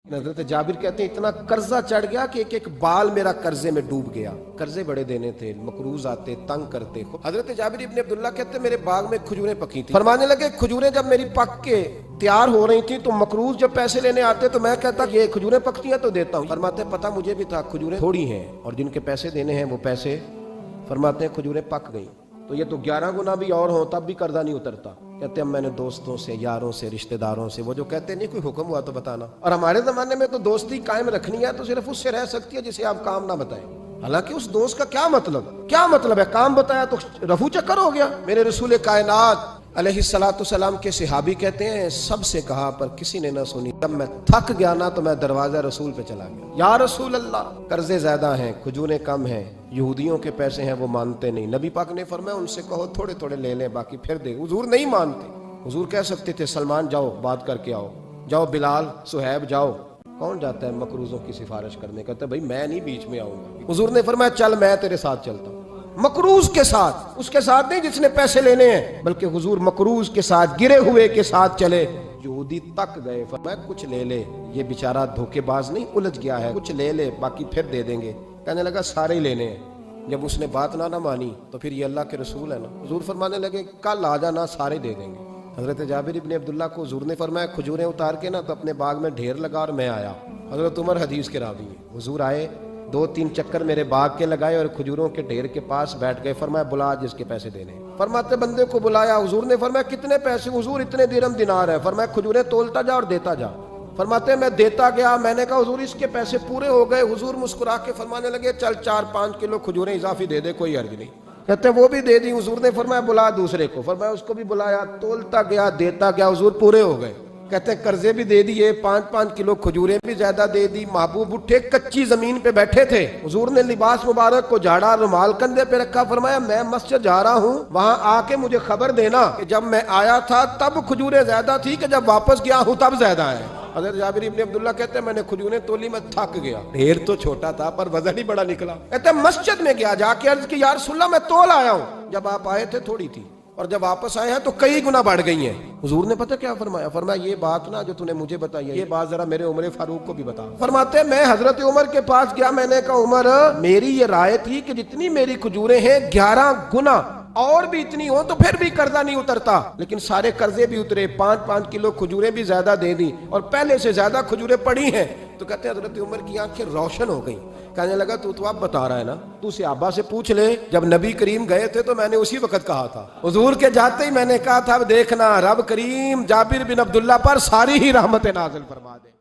हजरत जाबिर कहते हैं इतना कर्जा चढ़ गया कि एक एक बाल मेरा कर्जे में डूब गया। कर्जे बड़े देने थे, मकरूज आते, तंग करते। हजरत जाबिर इब्ने अब्दुल्ला कहते मेरे बाग में खजूरें पकी थी। फरमाने लगे खजूरें जब मेरी पक के तैयार हो रही थी तो मकरूज जब पैसे लेने आते तो मैं कहता ये खजूरें पकती हैं तो देता हूँ। फरमाते पता मुझे भी था खजूरें थोड़ी हैं और जिनके पैसे देने हैं वो पैसे, फरमाते हैं खजूरें पक गई तो ये तो 11 गुना भी और हो तब भी कर्जा नहीं उतरता। कहते हैं मैंने दोस्तों से, यारों से, रिश्तेदारों से, वो जो कहते नहीं कोई हुक्म हुआ तो बताना। और हमारे जमाने में तो दोस्ती कायम रखनी है तो सिर्फ उससे रह सकती है जिसे आप काम ना बताएं। हालांकि उस दोस्त का क्या मतलब है, काम बताया तो रफू चक्कर हो गया। मेरे रसूल कायनात अलैहिस्सलाम के सहाबी कहते हैं सबसे कहा पर किसी ने ना सुनी। जब मैं थक गया ना तो मैं दरवाजा रसूल पे चला गया, या रसूल अल्लाह कर्जे ज्यादा हैं, खजूरें कम हैं, यहूदियों के पैसे हैं वो मानते नहीं। नबी पाक ने फरमाया उनसे कहो थोड़े थोड़े ले लें बाकी फिर दे। हुजूर नहीं मानते। हुजूर कह सकते थे सलमान जाओ बात करके आओ, जाओ बिलाल, सुहैब जाओ। कौन जाता है मकरूजों की सिफारिश करने? कहते भाई मैं नहीं बीच में आऊंगा। हुजूर ने फरमाया चल मैं तेरे साथ चलता हूँ। मकरूज के साथ, उसके साथ नहीं जिसने पैसे लेने हैं, बल्कि हुजूर मकरूज के साथ, गिरे हुए के साथ चले। यहूदी तक गए, फरमाया कुछ ले ले, ये बेचारा धोखेबाज नहीं उलझ गया है, कुछ ले ले बाकी फिर दे देंगे। कहने लगा सारे ही लेने हैं। जब उसने बात ना मानी तो फिर ये अल्लाह के रसूल है ना। हुजूर फरमाने लगे कल आ जाना सारे दे देंगे। हजरत जाबिर इब्ने अब्दुल्ला को हुजूर ने फरमाया खजूरें उतार के ना तो अपने बाग में ढेर लगा और मैं आया। हजरत उमर हदीस के रावी है। हुजूर आए, 2-3 चक्कर मेरे बाग के लगाए और खजूरों के ढेर के पास बैठ गए। फरमाया बुला जिसके पैसे देने। फरमाते बंदे को बुलाया। हुजूर ने फरमाया कितने पैसे? हुजूर इतने दिरहम दिनार है। फरमाया खजूरें तोलता जा और देता जा। फरमाते मैं देता गया, मैंने कहा हुजूर इसके पैसे पूरे हो गए। हुजूर मुस्कुरा के फरमाने लगे चल 4-5 किलो खजूरें इजाफी दे दे, कोई अर्ज नहीं। कहते वो भी दे दी। हुजूर ने फरमाया बुला दूसरे को। फरमाया उसको भी बुलाया, तोलता गया, देता गया। हुजूर पूरे हो गए। कहते कर्जे भी दे दिए, 5-5 किलो खजूरें भी ज्यादा दे दी। महबूब उठे, कच्ची जमीन पे बैठे थे। हुजूर ने लिबास मुबारक को झाड़ा, रुमाल कंधे पे रखा। फरमाया मैं मस्जिद जा रहा हूँ, वहां आके मुझे खबर देना कि जब मैं आया था तब खजूरें ज्यादा थी कि जब वापस गया हूँ तब ज्यादा है। हज़रत जाबिर इब्ने अब्दुल्ला कहते हैं मैंने खजूरें तोली, मैं थक गया। ढेर तो छोटा था पर वजन ही बड़ा निकला। कहते मस्जिद में गया, जाके अर्ज की या रसूलल्लाह मैं तोल आया हूँ, जब आप आए थे थोड़ी थी और जब वापस आए हैं तो कई गुना बढ़ गई हैं। हुजूर ने पता क्या फरमाया? फरमाया ये बात ना जो तूने मुझे बताई है, ये बात जरा मेरे उमर फारूक को भी बता। फरमाते मैं हजरत उमर के पास गया, मैंने कहा उमर मेरी ये राय थी कि जितनी मेरी खजूरें हैं 11 गुना और भी इतनी हो तो फिर भी कर्जा नहीं उतरता, लेकिन सारे कर्जे भी उतरे, 5-5 किलो खजूरें भी ज्यादा दे दी और पहले से ज्यादा खजूरें पड़ी हैं। तो कहते हैं हजरत उमर की आंखें रोशन हो गई। कहने लगा तू तो अब बता रहा है ना, तू सहाबा से पूछ ले, जब नबी करीम गए थे तो मैंने उसी वक्त कहा था। हुजूर के जाते ही मैंने कहा था अब देखना रब करीम जाबिर बिन अब्दुल्ला पर सारी ही रहमतें नाज़िल फरमा दे।